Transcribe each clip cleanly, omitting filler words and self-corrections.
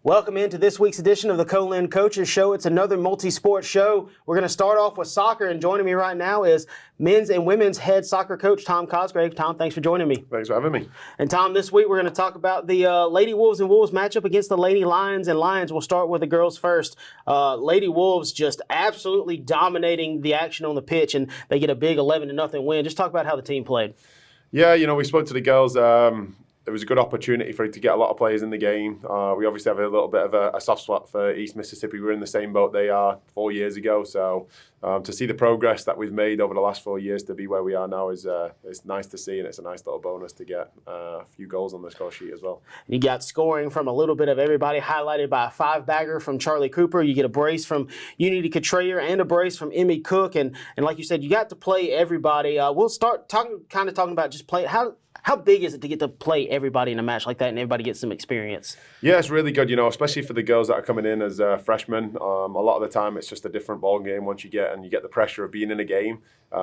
Welcome into this week's edition of the Co-Lin Coaches Show. It's another multi-sport show. We're going to start off with soccer, and joining me right now is men's and women's head soccer coach, Tom Cosgrave. Tom, thanks for joining me. Thanks for having me. And Tom, this week we're going to talk about the Lady Wolves and Wolves matchup against the Lady Lions and Lions. We'll start with the girls first. Lady Wolves just absolutely dominating the action on the pitch, and they get a big 11-0 win. Just talk about how the team played. Yeah, we spoke to the girls. It was a good opportunity for it to get a lot of players in the game. We obviously have a little bit of a soft spot for East Mississippi. We were in the same boat they are 4 years ago. So to see the progress that we've made over the last 4 years to be where we are now is it's nice to see, and it's a nice little bonus to get a few goals on the score sheet as well. You got scoring from a little bit of everybody, highlighted by a 5-bagger from Charlie Cooper. You get a brace from Unity Cotrayer and a brace from Emmy Cook. And like you said, you got to play everybody. We'll start talking about just play. How big is it to get to play everybody in a match like that and everybody gets some experience? Yeah, it's really good, especially for the girls that are coming in as freshmen. A lot of the time it's just a different ball game once you get the pressure of being in a game.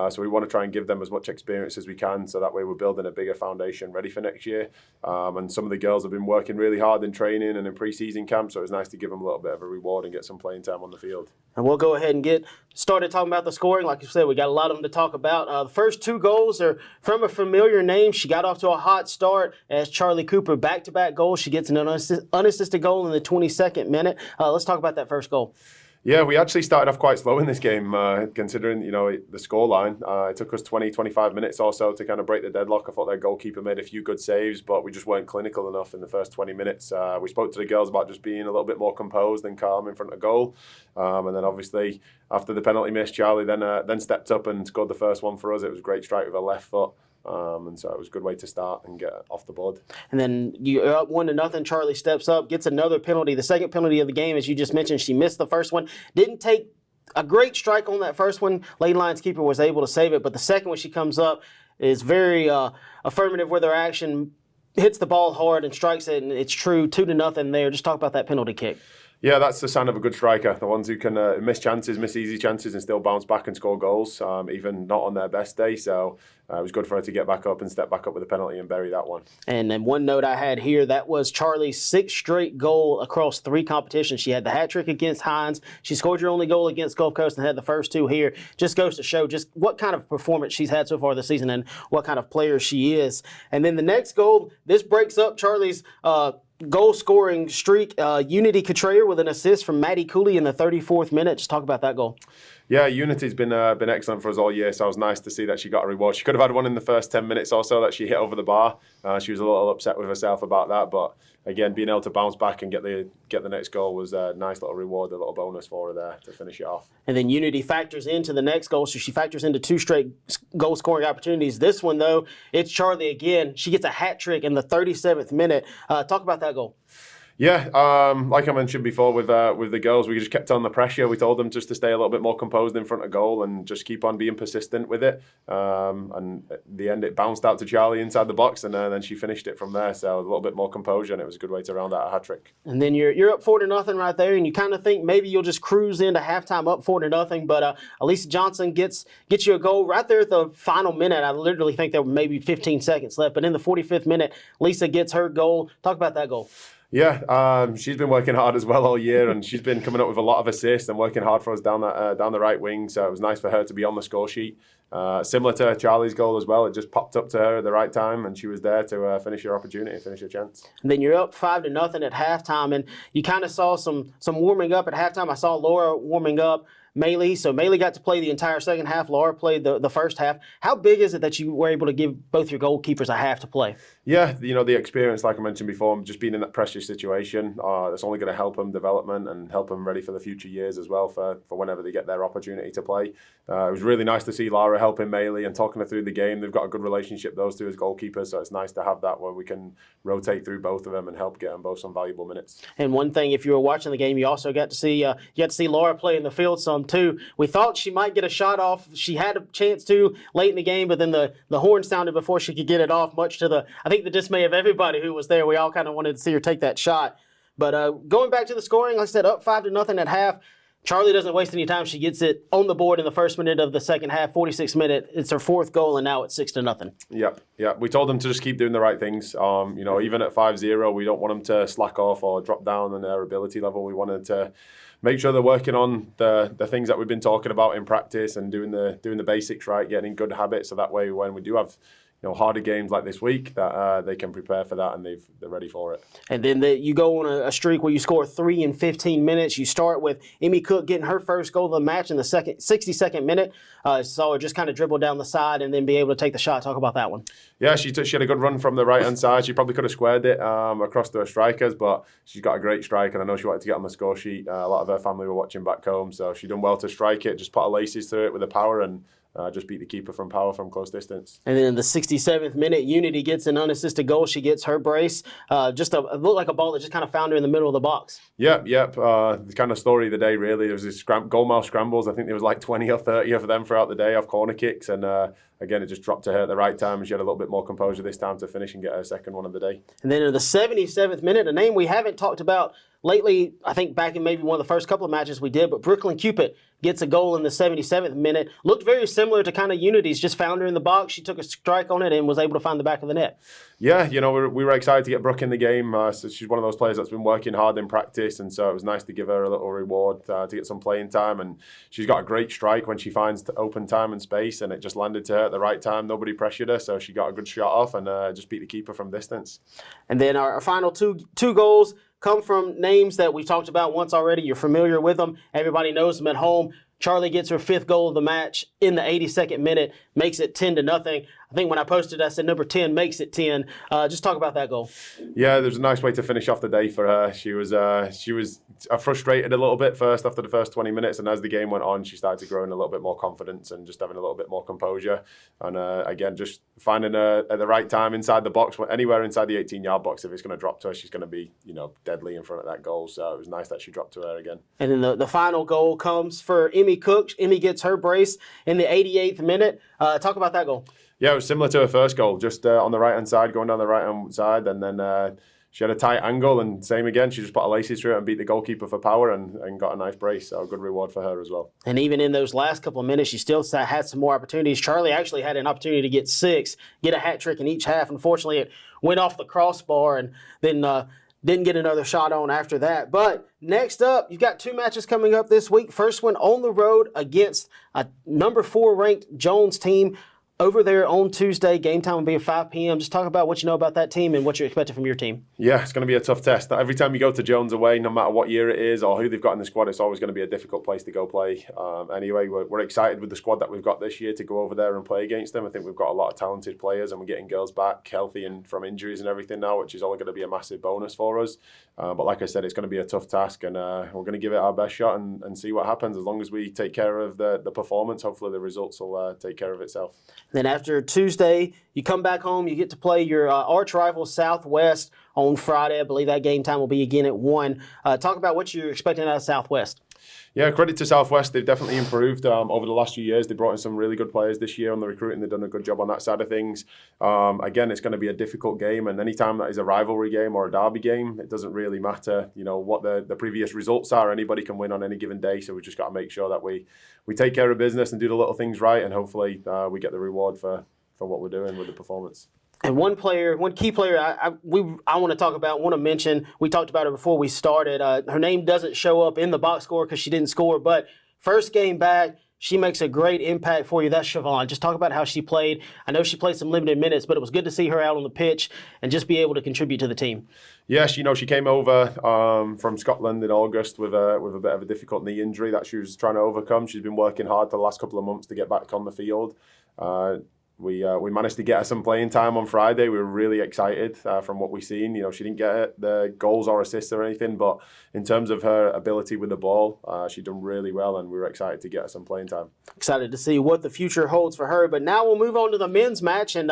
So we want to try and give them as much experience as we can, so that way we're building a bigger foundation ready for next year. And some of the girls have been working really hard in training and in pre-season camp, so it's nice to give them a little bit of a reward and get some playing time on the field. And we'll go ahead and get started talking about the scoring. Like you said, we got a lot of them to talk about. The first 2 goals are from a familiar name. She got off to a hot start as Charlie Cooper, back-to-back goals. She gets an unassisted goal in the 22nd minute. Let's talk about that first goal. Yeah, we actually started off quite slow in this game, considering, the scoreline. It took us 20-25 minutes or so to kind of break the deadlock. I thought their goalkeeper made a few good saves, but we just weren't clinical enough in the first 20 minutes. We spoke to the girls about just being a little bit more composed and calm in front of goal. And then obviously, after the penalty miss, Charlie then stepped up and scored the first one for us. It was a great strike with her left foot. And so it was a good way to start and get off the board. And then you're up 1-0. Charlie steps up, gets another penalty. The second penalty of the game, as you just mentioned, she missed the first one. Didn't take a great strike on that first one. Lady Lions keeper was able to save it. But the second one, she comes up, is very affirmative with her action, hits the ball hard and strikes it, and it's true, 2-0 there. Just talk about that penalty kick. Yeah, that's the sign of a good striker. The ones who can miss easy chances and still bounce back and score goals, even not on their best day. So it was good for her to get back up and step back up with a penalty and bury that one. And then one note I had here, that was Charlie's 6th straight goal across 3 competitions. She had the hat trick against Hines. She scored her only goal against Gulf Coast and had the first 2 here. Just goes to show just what kind of performance she's had so far this season and what kind of player she is. And then the next goal, this breaks up Charlie's goal-scoring streak. Unity Cotrayer with an assist from Maddie Cooley in the 34th minute. Just talk about that goal. Yeah, Unity's been excellent for us all year, so it was nice to see that she got a reward. She could have had one in the first 10 minutes or so that she hit over the bar. She was a little upset with herself about that, but again, being able to bounce back and get the next goal was a nice little reward, a little bonus for her there to finish it off. And then Unity factors into the next goal, so she factors into 2 straight goal-scoring opportunities. This one, though, it's Charlie again. She gets a hat trick in the 37th minute. Talk about that goal. Yeah, like I mentioned before with the girls, we just kept on the pressure. We told them just to stay a little bit more composed in front of goal and just keep on being persistent with it. And at the end, it bounced out to Charlie inside the box, and then she finished it from there. So a little bit more composure, and it was a good way to round out a hat trick. And then you're up 4-0 right there, and you kind of think maybe you'll just cruise into halftime up 4-0. But Elisa Johnson gets you a goal right there at the final minute. I literally think there were maybe 15 seconds left, but in the 45th minute, Lisa gets her goal. Talk about that goal. Yeah, she's been working hard as well all year, and she's been coming up with a lot of assists and working hard for us down the right wing. So it was nice for her to be on the score sheet. Similar to Charlie's goal as well, it just popped up to her at the right time, and she was there to finish her opportunity, finish her chance. And then you're up 5-0 at halftime, and you kind of saw some warming up at halftime. I saw Laura warming up. So Maylee got to play the entire second half. Laura played the first half. How big is it that you were able to give both your goalkeepers a half to play? Yeah, the experience, like I mentioned before, just being in that pressure situation, that's only going to help them development and help them ready for the future years as well for whenever they get their opportunity to play. It was really nice to see Laura helping Maylee and talking her through the game. They've got a good relationship, those two as goalkeepers, so it's nice to have that where we can rotate through both of them and help get them both some valuable minutes. And one thing, if you were watching the game, you also got to see Laura play in the field some too. We thought she might get a shot off. She had a chance to late in the game, but then the horn sounded before she could get it off, much to the dismay of everybody who was there. We all kind of wanted to see her take that shot. But going back to the scoring, like I said, up 5-0 at half. Charlie doesn't waste any time. She gets it on the board in the first minute of the second half, 46th minute. It's her fourth goal, and now it's 6-0. Yep. We told them to just keep doing the right things. Even at 5-0, we don't want them to slack off or drop down on their ability level. We wanted to make sure they're working on the things that we've been talking about in practice and doing the basics right, getting in good habits, so that way when we do have harder games like this week, that they can prepare for that and they're ready for it. And then you go on a streak where you score 3 in 15 minutes. You start with Emmy Cook getting her first goal of the match in the 62nd minute. Saw her just kind of dribble down the side and then be able to take the shot. Talk about that one. Yeah, she had a good run from the right-hand side. She probably could have squared it across to her strikers, but she's got a great strike, and I know she wanted to get on the score sheet. A lot of her family were watching back home, so she done well to strike it, just put her laces through it with the power, and just beat the keeper from power from close distance. And then in the 67th minute, Unity gets an unassisted goal. She gets her brace. It looked like a ball that just kind of found her in the middle of the box. Yep. The kind of story of the day, really. There was this goalmouth scrambles. I think there was like 20 or 30 of them throughout the day off corner kicks. And again, it just dropped to her at the right time. And she had a little bit more composure this time to finish and get her second one of the day. And then in the 77th minute, a name we haven't talked about lately, I think back in maybe one of the first couple of matches we did, but Brooklyn Cupid gets a goal in the 77th minute. Looked very similar to kind of Unity's, just found her in the box. She took a strike on it and was able to find the back of the net. Yeah, we were excited to get Brooke in the game. So she's one of those players that's been working hard in practice, and so it was nice to give her a little reward to get some playing time. And she's got a great strike when she finds open time and space, and it just landed to her at the right time. Nobody pressured her, so she got a good shot off and just beat the keeper from distance. And then our final two goals come from names that we've talked about once already. You're familiar with them. Everybody knows them at home. Charlie gets her fifth goal of the match in the 82nd minute, makes it 10-0. I think when I posted, I said number 10 makes it 10. Just talk about that goal. Yeah, there's a nice way to finish off the day for her. She was frustrated a little bit first after the first 20 minutes, and as the game went on, she started to grow in a little bit more confidence and just having a little bit more composure. And again, just finding her at the right time inside the box, anywhere inside the 18-yard box. If it's going to drop to her, she's going to be deadly in front of that goal. So it was nice that she dropped to her again. And then the final goal comes for Emmy Cook. Emmy gets her brace in the 88th minute. Talk about that goal. Yeah, it was similar to her first goal, just on the right-hand side, going down the right-hand side, and then she had a tight angle, and same again, she just put her laces through it and beat the goalkeeper for power and got a nice brace, so a good reward for her as well. And even in those last couple of minutes, she still had some more opportunities. Charlie actually had an opportunity to get 6, get a hat trick in each half. Unfortunately, it went off the crossbar, and then didn't get another shot on after that. But next up, you've got 2 matches coming up this week. First one on the road against a number 4 ranked Jones team over there on Tuesday. Game time will be at 5 p.m. Just talk about what you know about that team and what you're expecting from your team. Yeah, it's going to be a tough test. Every time you go to Jones away, no matter what year it is or who they've got in the squad, it's always going to be a difficult place to go play. Anyway, we're excited with the squad that we've got this year to go over there and play against them. I think we've got a lot of talented players, and we're getting girls back healthy and from injuries and everything now, which is all going to be a massive bonus for us. But like I said, it's going to be a tough task, and we're going to give it our best shot and see what happens. As long as we take care of the performance, hopefully the results will take care of itself. Then after Tuesday, you come back home, you get to play your arch rival Southwest on Friday. I believe that game time will be again at 1. Talk about what you're expecting out of Southwest. Yeah, credit to Southwest. They've definitely improved over the last few years. They brought in some really good players this year on the recruiting. They've done a good job on that side of things. Again, it's going to be a difficult game, and anytime that is a rivalry game or a derby game, it doesn't really matter, what the previous results are. Anybody can win on any given day, so we just got to make sure that we take care of business and do the little things right, and hopefully we get the reward for what we're doing with the performance. And one key player I want to talk about, want to mention, we talked about her before we started. Her name doesn't show up in the box score because she didn't score, but first game back, she makes a great impact for you. That's Siobhan. Just talk about how she played. I know she played some limited minutes, but it was good to see her out on the pitch and just be able to contribute to the team. Yes, she came over from Scotland in August with a bit of a difficult knee injury that she was trying to overcome. She's been working hard for the last couple of months to get back on the field. We managed to get her some playing time on Friday. We were really excited from what we've seen. She didn't get the goals or assists or anything, but in terms of her ability with the ball, she done really well, and we were excited to get her some playing time. Excited to see what the future holds for her. But now we'll move on to the men's match, and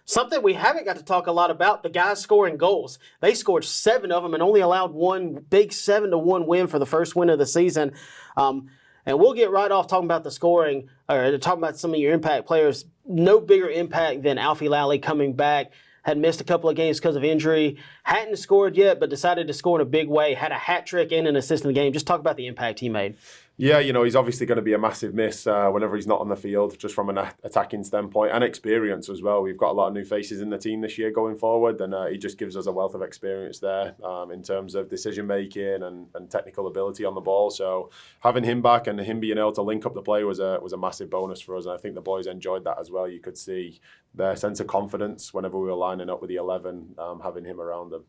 something we haven't got to talk a lot about, the guys scoring goals. They scored 7 of them and only allowed one big 7-1 win for the first win of the season. And we'll get right off talking about the scoring, or talking about some of your impact players. No bigger impact than Alfie Lally coming back. Had missed a couple of games because of injury. hadn't scored yet, but decided to score in a big way, had a hat trick and an assist in the game. Just talk about the impact he made. Yeah, he's obviously going to be a massive miss whenever he's not on the field, just from an attacking standpoint and experience as well. We've got a lot of new faces in the team this year going forward, and he just gives us a wealth of experience there in terms of decision making and technical ability on the ball. So having him back and him being able to link up the play was a massive bonus for us, and I think the boys enjoyed that as well. You could see their sense of confidence whenever we were lining up with the 11, having him around them.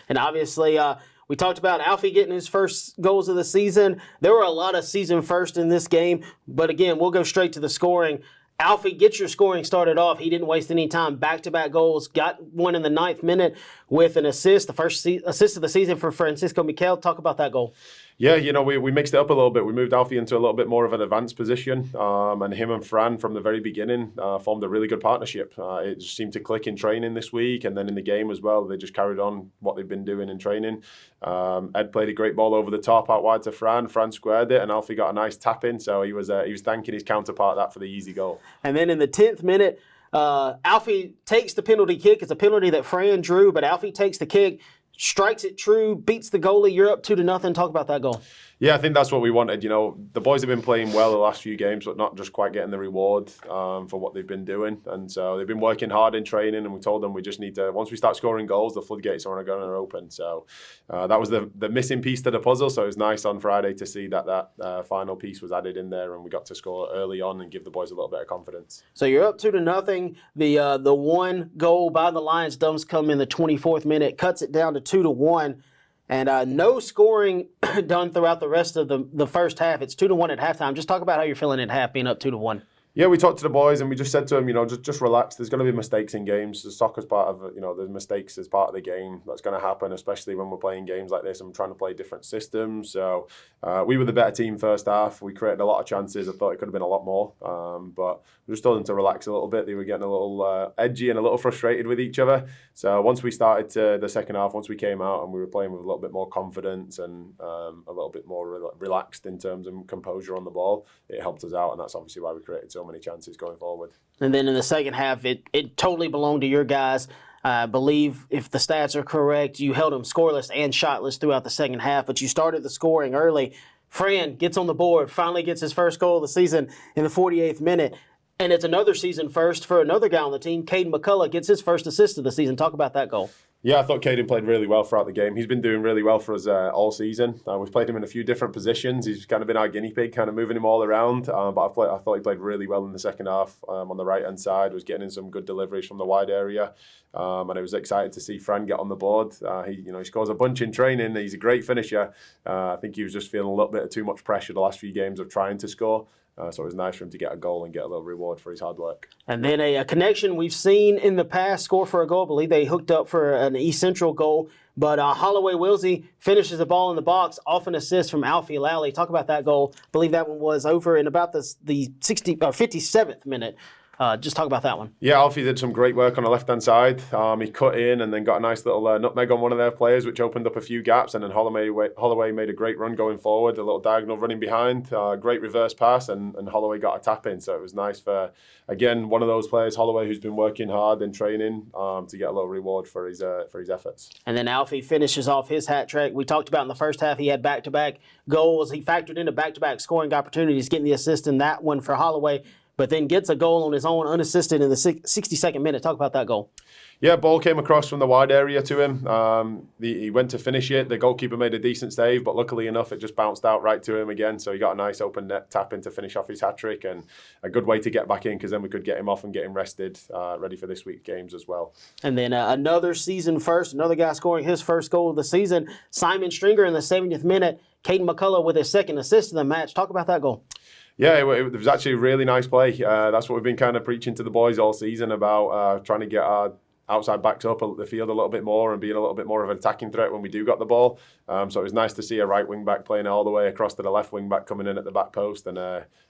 And obviously, we talked about Alfie getting his first goals of the season. There were a lot of season firsts in this game, but again, we'll go straight to the scoring. Alfie, get your scoring started off. He didn't waste any time. Back-to-back goals. Got one in the 9th minute with an assist, the first assist of the season for Francisco Miquel. Talk about that goal. Yeah, we mixed it up a little bit. We moved Alfie into a little bit more of an advanced position, and him and Fran from the very beginning formed a really good partnership. It just seemed to click in training this week, and then in the game as well. They just carried on what they've been doing in training. Ed played a great ball over the top out wide to Fran. Fran squared it, and Alfie got a nice tap in. So he was thanking his counterpart that for the easy goal. And then in the 10th minute, Alfie takes the penalty kick. It's a penalty that Fran drew, but Alfie takes the kick, strikes it true, beats the goalie. You're up 2-0. Talk about that goal. Yeah, I think that's what we wanted. The boys have been playing well the last few games, but not just quite getting the reward for what they've been doing. And so they've been working hard in training, and we told them we just need to, once we start scoring goals, the floodgates are going to open. So that was the missing piece to the puzzle. So it was nice on Friday to see that final piece was added in there, and we got to score early on and give the boys a little bit of confidence. So you're up 2-0. The one goal by the Lions does come in the 24th minute, cuts it down to 2-1. And no scoring done throughout the rest of the first half. It's 2-1 at halftime. Just talk about how you're feeling at half, being up 2-1. Yeah, we talked to the boys and we just said to them, just relax. There's going to be mistakes in games. The soccer's part of it. There's mistakes as part of the game. That's going to happen, especially when we're playing games like this and trying to play different systems. So we were the better team first half. We created a lot of chances. I thought it could have been a lot more. But we just told them to relax a little bit. They were getting a little edgy and a little frustrated with each other. So once we started the second half, once we came out and we were playing with a little bit more confidence and a little bit more relaxed in terms of composure on the ball, it helped us out. And that's obviously why we created so many chances going forward. And then in the second half, it totally belonged to your guys. I believe, if the stats are correct, you held them scoreless and shotless throughout the second half, but you started the scoring early. Fran gets on the board, finally gets his first goal of the season in the 48th minute. And it's another season first for another guy on the team. Caden McCullough gets his first assist of the season. Talk about that goal. Yeah, I thought Caden played really well throughout the game. He's been doing really well for us all season. We've played him in a few different positions. He's kind of been our guinea pig, kind of moving him all around. But I thought he played really well in the second half on the right-hand side, was getting in some good deliveries from the wide area. And I was excited to see Fran get on the board. He scores a bunch in training. He's a great finisher. I think he was just feeling a little bit of too much pressure the last few games of trying to score. So it was nice for him to get a goal and get a little reward for his hard work. And then a connection we've seen in the past score for a goal. I believe they hooked up for an East Central goal. But Holloway Wilsey finishes the ball in the box off an assist from Alfie Lally. Talk about that goal. I believe that one was over in about the 57th minute. Just talk about that one. Yeah, Alfie did some great work on the left-hand side. He cut in and then got a nice little nutmeg on one of their players, which opened up a few gaps. And then Holloway made a great run going forward, a little diagonal running behind, great reverse pass, and Holloway got a tap in. So it was nice for, again, one of those players, Holloway, who's been working hard in training to get a little reward for his efforts. And then Alfie finishes off his hat trick. We talked about in the first half he had back-to-back goals. He factored into back-to-back scoring opportunities, getting the assist in that one for Holloway, but then gets a goal on his own unassisted in the 62nd minute. Talk about that goal. Yeah, ball came across from the wide area to him. He went to finish it. The goalkeeper made a decent save, but luckily enough, it just bounced out right to him again. So he got a nice open net tap in to finish off his hat-trick, and a good way to get back in because then we could get him off and get him rested, ready for this week's games as well. And then another season first, another guy scoring his first goal of the season, Simon Stringer in the 70th minute. Caden McCullough with his second assist in the match. Talk about that goal. Yeah, it was actually a really nice play. That's what we've been kind of preaching to the boys all season about trying to get our outside backs up the field a little bit more and being a little bit more of an attacking threat when we do got the ball. So it was nice to see a right wing back playing all the way across to the left wing back coming in at the back post. And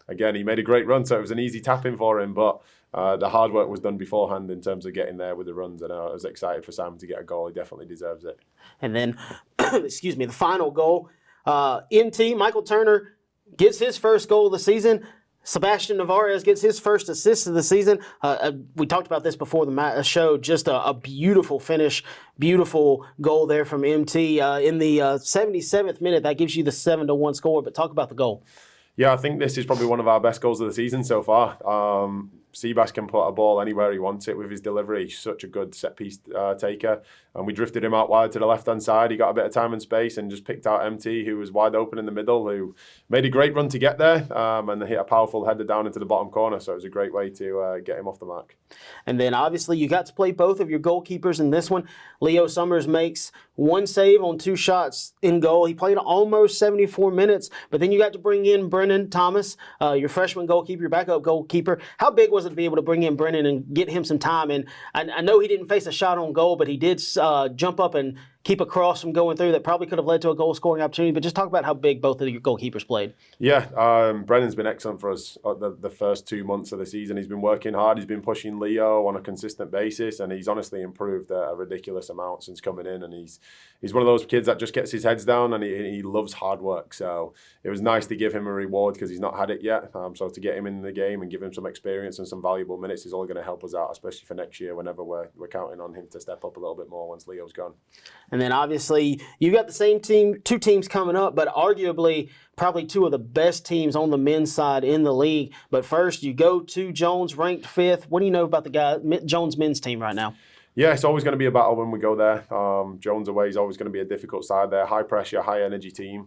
again, he made a great run, so it was an easy tap in for him. But the hard work was done beforehand in terms of getting there with the runs. And I was excited for Simon to get a goal. He definitely deserves it. And then, the final goal. NT, Michael Turner, gets his first goal of the season. Sebastian Navarez gets his first assist of the season. We talked about this before the show. Just a beautiful finish, beautiful goal there from MT in the 77th minute. That gives you the 7-1 score. But talk about the goal. Yeah, I think this is probably one of our best goals of the season so far. Seabass can put a ball anywhere he wants it with his delivery. He's such a good set-piece taker. And we drifted him out wide to the left-hand side. He got a bit of time and space and just picked out MT, who was wide open in the middle, who made a great run to get there and hit a powerful header down into the bottom corner. So it was a great way to get him off the mark. And then obviously you got to play both of your goalkeepers in this one. Leo Summers makes one save on 2 shots in goal. He played almost 74 minutes, but then you got to bring in Brennan Thomas, your freshman goalkeeper, your backup goalkeeper. How big was it to be able to bring in Brennan and get him some time? And I know he didn't face a shot on goal, but he did jump up and keep a cross from going through that probably could have led to a goal-scoring opportunity. But just talk about how big both of your goalkeepers played. Yeah, Brennan's been excellent for us the first 2 months of the season. He's been working hard. He's been pushing Leo on a consistent basis, and he's honestly improved a ridiculous amount since coming in. And he's one of those kids that just gets his heads down, and he loves hard work. So it was nice to give him a reward because he's not had it yet. So to get him in the game and give him some experience and some valuable minutes is all going to help us out, especially for next year whenever we're counting on him to step up a little bit more once Leo's gone. And then obviously you got the same team, 2 teams coming up, but arguably probably 2 of the best teams on the men's side in the league. But first you go to Jones, ranked 5th. What do you know about the Jones men's team right now? Yeah, it's always going to be a battle when we go there. Jones away is always going to be a difficult side there. High pressure, high energy team.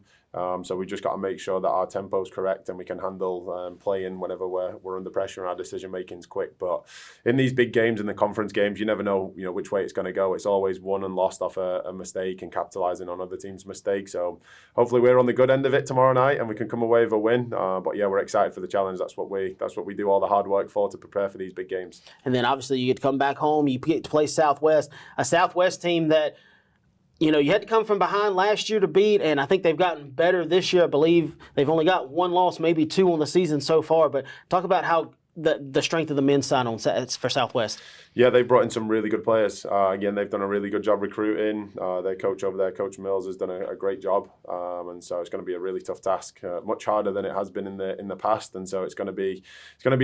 So we just got to make sure that our tempo is correct and we can handle playing whenever we're under pressure and our decision making is quick. But in these big games, in the conference games, you never know which way it's going to go. It's always won and lost off a mistake and capitalising on other teams' mistakes. So hopefully we're on the good end of it tomorrow night and we can come away with a win. But yeah, we're excited for the challenge. That's what we do all the hard work for, to prepare for these big games. And then obviously you get to come back home. You get to play Southwest, a Southwest team that you had to come from behind last year to beat, and I think they've gotten better this year. I believe they've only got 1 loss, maybe 2 on the season so far. But talk about how the strength of the men's side for Southwest. Yeah, they've brought in some really good players. Again, they've done a really good job recruiting. Their coach over there, Coach Mills, has done a great job. And so it's going to be a really tough task, much harder than it has been in the past. And so it's going to be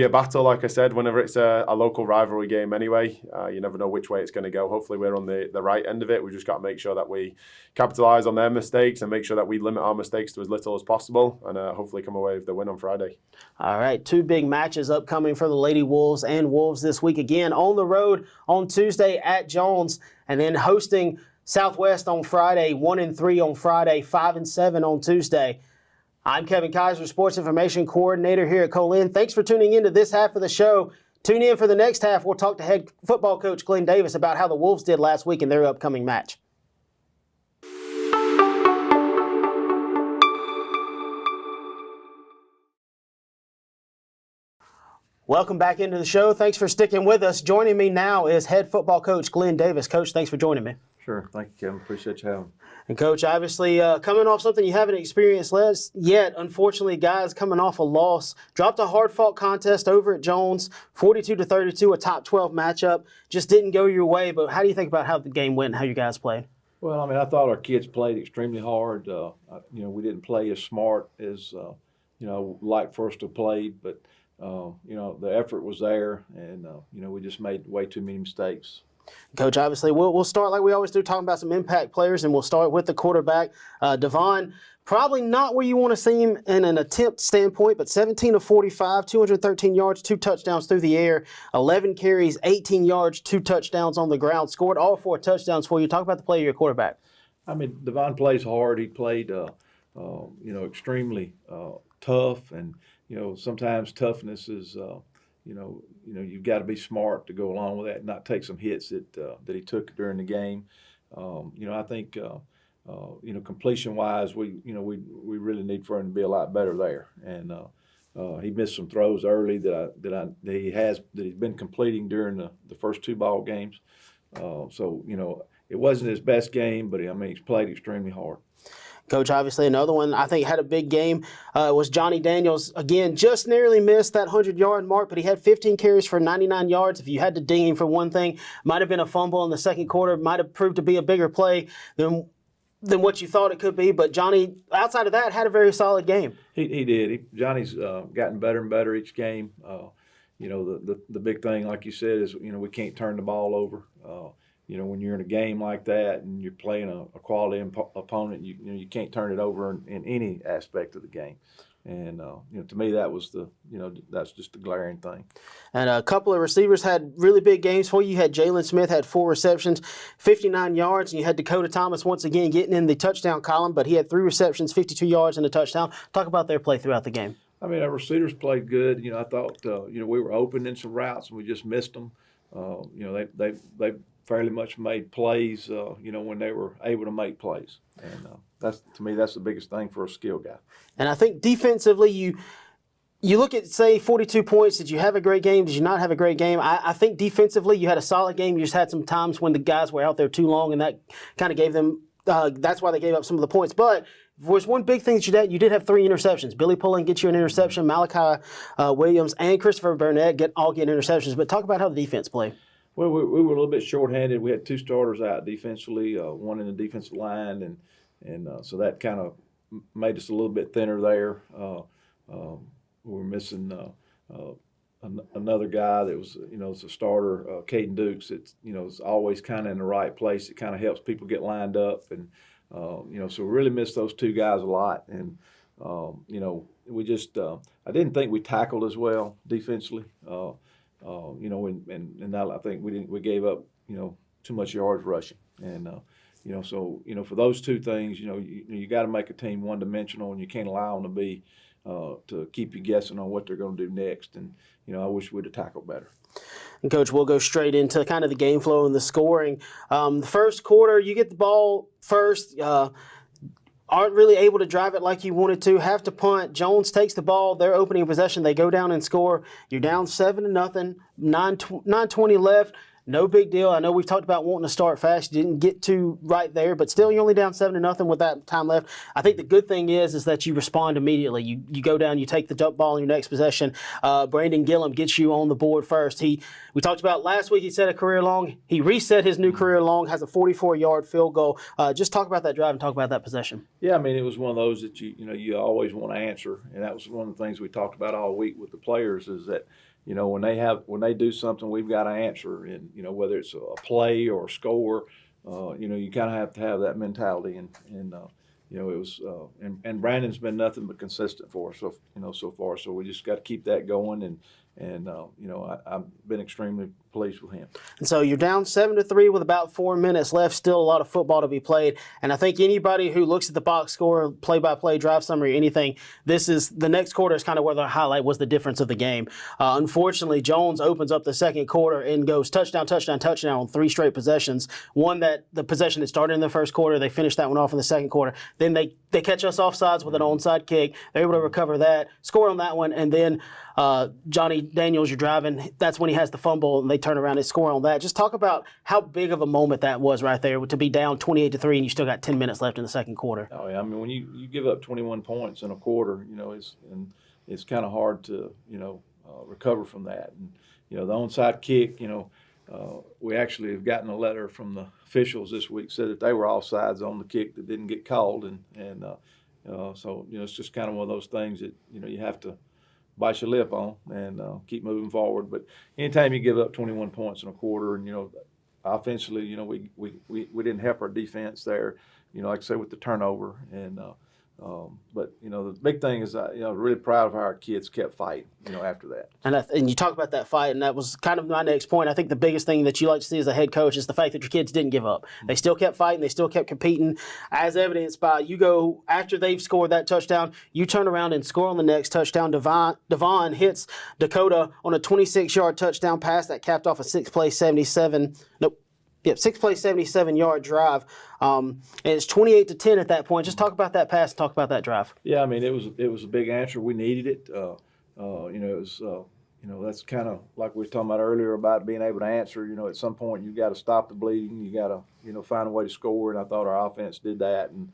a battle, like I said, whenever it's a local rivalry game anyway. You never know which way it's going to go. Hopefully we're on the right end of it. We've just got to make sure that we capitalise on their mistakes and make sure that we limit our mistakes to as little as possible and hopefully come away with the win on Friday. All right, 2 big matches upcoming for the Lady Wolves and Wolves this week. Again, on the road on Tuesday at Jones, and then hosting Southwest on Friday, 1-3 on Friday, 5-7 on Tuesday. I'm Kevin Kaiser, Sports Information Coordinator here at Co-Lin. Thanks for tuning in to this half of the show. Tune in for the next half. We'll talk to head football coach Glenn Davis about how the Wolves did last week in their upcoming match. Welcome back into the show. Thanks for sticking with us. Joining me now is head football coach Glenn Davis. Coach, thanks for joining me. Sure. Thank you, Kevin. Appreciate you having me. And Coach, obviously coming off something you haven't experienced yet, unfortunately, guys coming off a loss. Dropped a hard-fought contest over at Jones, 42-32, a top 12 matchup. Just didn't go your way, but how do you think about how the game went and how you guys played? Well, I mean, I thought our kids played extremely hard. We didn't play as smart as, like for us to play, but the effort was there, and we just made way too many mistakes. Coach, obviously, we'll start like we always do, talking about some impact players, and we'll start with the quarterback, Devon. Probably not where you want to see him in an attempt standpoint, but 17 of 45, 213 yards, 2 touchdowns through the air, 11 carries, 18 yards, 2 touchdowns on the ground, scored all 4 touchdowns for you. Talk about the play of your quarterback. I mean, Devon plays hard. He played, extremely tough, and sometimes toughness is, you've got to be smart to go along with that and not take some hits that he took during the game. I think, completion-wise, we really need for him to be a lot better there. And he missed some throws early that he's been completing during the first 2 ball games. It wasn't his best game, but he's played extremely hard. Coach, obviously another one I think had a big game was Johnny Daniels. Again, just narrowly missed that 100-yard mark, but he had 15 carries for 99 yards. If you had to ding him for one thing, might have been a fumble in the second quarter, might have proved to be a bigger play than than what you thought it could be. But Johnny, outside of that, had a very solid game. He did. Johnny's gotten better and better each game. The big thing, like you said, is we can't turn the ball over. When you're in a game like that and you're playing a quality opponent, you can't turn it over in any aspect of the game. And to me, that was that's just the glaring thing. And a couple of receivers had really big games for you. You had Jalen Smith had 4 receptions, 59 yards, and you had Dakota Thomas once again getting in the touchdown column, but he had 3 receptions, 52 yards, and a touchdown. Talk about their play throughout the game. I mean, our receivers played good. I thought we were open in some routes and we just missed them. They fairly much made plays. When they were able to make plays, and that's the biggest thing for a skill guy. And I think defensively, you look at, say, 42 points. Did you have a great game? Did you not have a great game? I think defensively, you had a solid game. You just had some times when the guys were out there too long, and that kind of gave them. That's why they gave up some of the points, but. Was one big thing that you did have 3 interceptions. Billy Pullen gets you an interception. Malachi Williams and Christopher Burnett all get interceptions. But talk about how the defense played. Well, we were a little bit shorthanded. We had 2 starters out defensively, one in the defensive line, and so that kind of made us a little bit thinner there. We were missing another guy that was, is a starter, Caden Dukes. It's, is always kind of in the right place. It kind of helps people get lined up and. So we really missed those 2 guys a lot, and we just I didn't think we tackled as well defensively. And I think we gave up too much yards rushing, and for those 2 things, you got to make a team one-dimensional, and you can't allow them to be to keep you guessing on what they're going to do next. And I wish we'd have tackled better. And Coach, we'll go straight into kind of the game flow and the scoring. The first quarter, you get the ball first, aren't really able to drive it like you wanted to, have to punt. Jones takes the ball, their opening possession, they go down and score. You're down 7-0, 9:20 left. No big deal. I know we've talked about wanting to start fast. You didn't get to right there, but still you're only down 7-0 with that time left. I think the good thing is that you respond immediately. You go down, you take the dump ball in your next possession. Brandon Gillum gets you on the board first. We talked about last week he set a career long. He reset his new career long, has a 44-yard field goal. Just talk about that drive and talk about that possession. Yeah, I mean, it was one of those that you always want to answer, and that was one of the things we talked about all week with the players is that when they do something, we've got to answer, and whether it's a play or a score, you kind of have to have that mentality, and it was and Brandon's been nothing but consistent for us, so far. So we just got to keep that going, and I've been extremely pleased with him. And so you're down 7-3 with about 4 minutes left. Still a lot of football to be played. And I think anybody who looks at the box score, play-by-play, drive summary, anything, the next quarter is kind of where the highlight was the difference of the game. Unfortunately, Jones opens up the second quarter and goes touchdown, touchdown, touchdown on 3 straight possessions. One that the possession that started in the first quarter, they finished that one off in the second quarter. Then they catch us offsides with an onside kick. They're able to recover that, score on that one, and then Johnny Daniels, you're driving. That's when he has the fumble, and they turn around and score on that. Just talk about how big of a moment that was right there to be down 28-3, and you still got 10 minutes left in the second quarter. Oh yeah, I mean when you give up 21 points in a quarter, it's kind of hard to recover from that. And the onside kick, we actually have gotten a letter from the officials this week said that they were offsides on the kick that didn't get called, and so it's just kind of one of those things that you have to bite your lip on and keep moving forward. But anytime you give up 21 points in a quarter, and offensively, we didn't help our defense there. Like I say, with the turnover, and but the big thing is really proud of how our kids kept fighting. After that. And you talk about that fight, and that was kind of my next point. I think the biggest thing that you like to see as a head coach is the fact that your kids didn't give up. They still kept fighting. They still kept competing, as evidenced by you go after they've scored that touchdown, you turn around and score on the next touchdown. Devon hits Dakota on a 26-yard touchdown pass that capped off a 6-play 77-yard drive. And it's 28-10 at that point. Just talk about that pass and talk about that drive. Yeah, I mean, it was a big answer. We needed it. It was that's kind of like we were talking about earlier about being able to answer. At some point you got to stop the bleeding. You got to find a way to score. And I thought our offense did that. And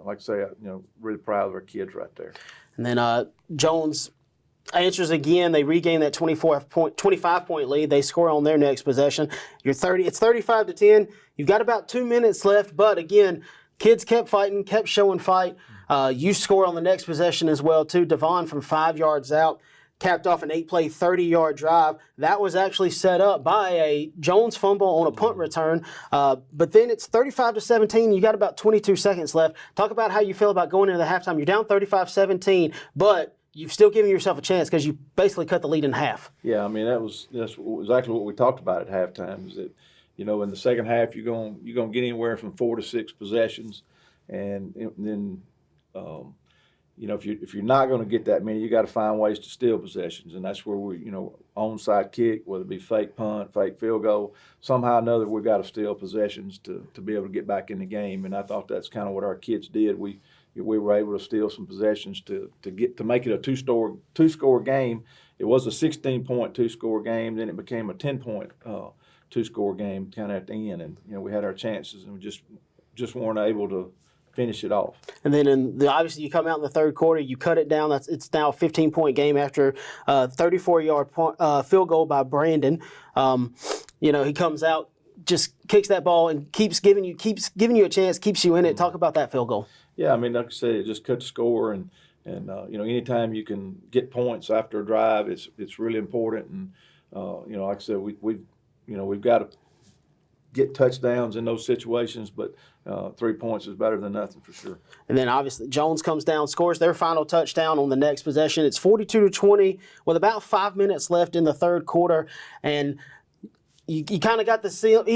like I say, really proud of our kids right there. And then Jones answers again. They regain that 25-point lead. They score on their next possession. It's 35-10. You've got about 2 minutes left, but again, kids kept fighting, kept showing fight. You score on the next possession as well, too. Devon from 5 yards out capped off an 8-play, 30-yard drive. That was actually set up by a Jones fumble on a punt return. But then it's 35-17. You got about 22 seconds left. Talk about how you feel about going into the halftime. You're down 35-17, but you've still given yourself a chance because you basically cut the lead in half. Yeah, I mean that's exactly what we talked about at halftime. Is that in the second half you're gonna get anywhere from 4 to 6 possessions, and then if you're not going to get that many, you got to find ways to steal possessions, and that's where onside kick, whether it be fake punt, fake field goal, somehow or another we've got to steal possessions to be able to get back in the game. And I thought that's kind of what our kids did. We were able to steal some possessions to make it a two-score game. It was a 16-point two-score game, then it became a 10-point two-score game kind of at the end, and we had our chances and we just weren't able to finish it off. And then obviously you come out in the third quarter, you cut it down. It's now a 15-point game after a 34-yard field goal by Brandon. He comes out, just kicks that ball and keeps giving you a chance, keeps you in it. Talk about that field goal. Yeah, I mean, like I said, it just cut the score, and anytime you can get points after a drive, it's really important. And like I said, we've got to get touchdowns in those situations, but 3 points is better than nothing for sure. And then obviously Jones comes down, scores their final touchdown on the next possession. It's 42-20 with about 5 minutes left in the third quarter, and you kind of got the feeling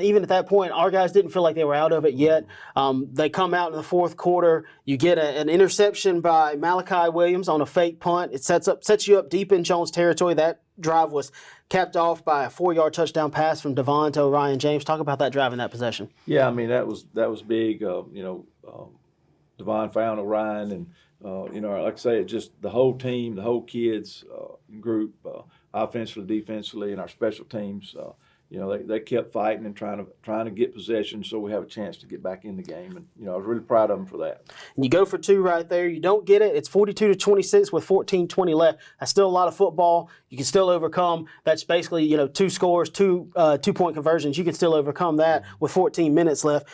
even at that point, our guys didn't feel like they were out of it yet. They come out in the fourth quarter. You get an interception by Malachi Williams on a fake punt. It sets you up deep in Jones territory. That drive was capped off by a 4-yard touchdown pass from Devon to Ryan James. Talk about that drive in that possession. Yeah, I mean that was big. Devon found Orion, and like I say, just the whole team, the whole kids group, offensively, defensively, and our special teams. They kept fighting and trying to get possession so we have a chance to get back in the game. And, I was really proud of them for that. And you go for two right there. You don't get it. It's 42-26 with 14:20 left. That's still a lot of football. You can still overcome. That's basically, two scores, two-point conversions. You can still overcome that with 14 minutes left.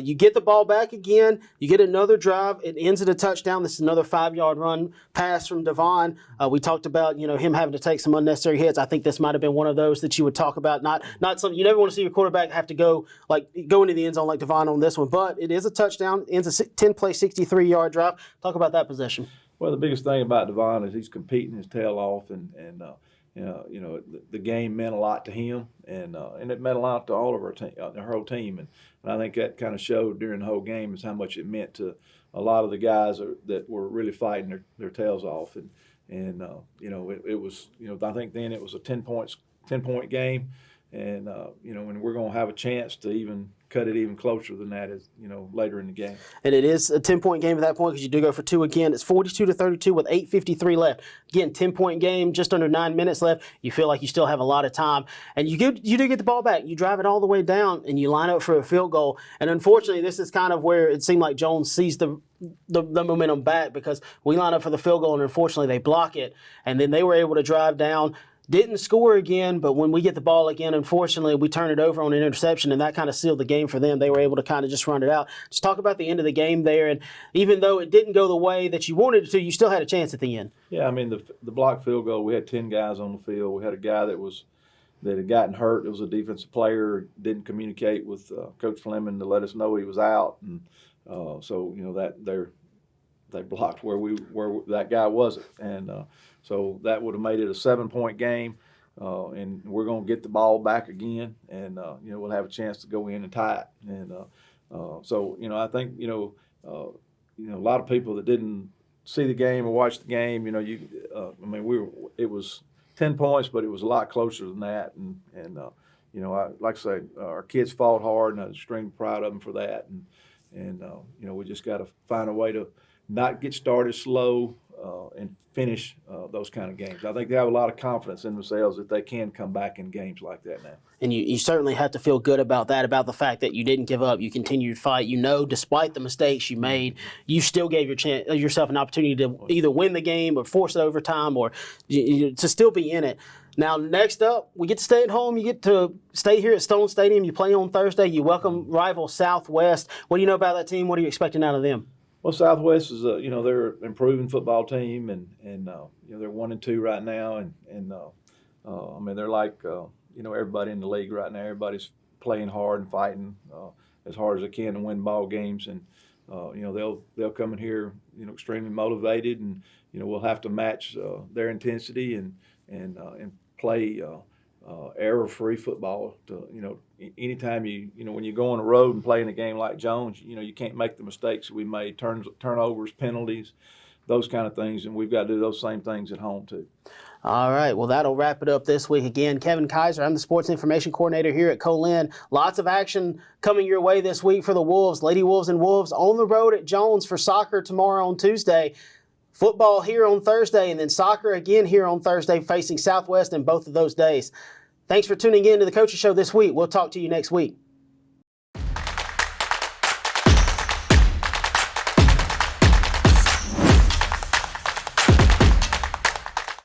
You get the ball back again. You get another drive. It ends in a touchdown. This is another 5-yard run pass from Devon. We talked about, him having to take some unnecessary hits. I think this might have been one of those that you would talk about. Not something you never want to see your quarterback have to go into the end zone like Devon on this one, but it is a touchdown. Ends a 10-play, 63-yard drive. Talk about that possession. Well, the biggest thing about Devon is he's competing his tail off, and the game meant a lot to him, and it meant a lot to all of our whole team, and I think that kind of showed during the whole game is how much it meant to a lot of the guys that were really fighting their tails off, and it was I think then it was a 10-point game. And and we're going to have a chance to even cut it even closer than that later in the game. And it is a 10-point game at that point because you do go for two again. It's 42-32 with 8:53 left. Again, 10-point game, just under 9 minutes left. You feel like you still have a lot of time, and you do get the ball back. You drive it all the way down, and you line up for a field goal. And unfortunately, this is kind of where it seemed like Jones sees the momentum back because we line up for the field goal, and unfortunately they block it, and then they were able to drive down. Didn't score again, but when we get the ball again, unfortunately, we turn it over on an interception, and that kind of sealed the game for them. They were able to kind of just run it out. Just talk about the end of the game there, and even though it didn't go the way that you wanted it to, you still had a chance at the end. Yeah, I mean, the block field goal, we had 10 guys on the field. We had a guy that had gotten hurt. It was a defensive player, didn't communicate with Coach Fleming to let us know he was out, and so that they blocked where that guy wasn't, and so that would have made it a 7-point game, and we're going to get the ball back again, and we'll have a chance to go in and tie it, and so I think a lot of people that didn't see the game or watch the game, it was 10 points, but it was a lot closer than that, and like I say, our kids fought hard, and I'm extremely proud of them for that, and we just got to find a way to not get started slow and finish those kind of games. I think they have a lot of confidence in themselves that they can come back in games like that now. And you certainly have to feel good about that, about the fact that you didn't give up. You continued to fight. Despite the mistakes you made, you still gave yourself an opportunity to either win the game or force it overtime or to still be in it. Now, next up, we get to stay at home. You get to stay here at Stone Stadium. You play on Thursday. You welcome rival Southwest. What do you know about that team? What are you expecting out of them? Well, Southwest is they're an improving football team, and they're 1-2 right now, and I mean they're like everybody in the league right now. Everybody's playing hard and fighting as hard as they can to win ball games, and they'll come in here extremely motivated, and we'll have to match their intensity and play error-free football. Anytime when you go on the road and play in a game like Jones, you can't make the mistakes that we made, turnovers, penalties, those kind of things, and we've got to do those same things at home too. All right, well, that'll wrap it up this week. Again, Kevin Kaiser, I'm the Sports Information Coordinator here at Co-Lin. Lots of action coming your way this week for the Wolves. Lady Wolves and Wolves on the road at Jones for soccer tomorrow on Tuesday. Football here on Thursday, and then soccer again here on Thursday, facing Southwest in both of those days. Thanks for tuning in to the Coaches Show this week. We'll talk to you next week.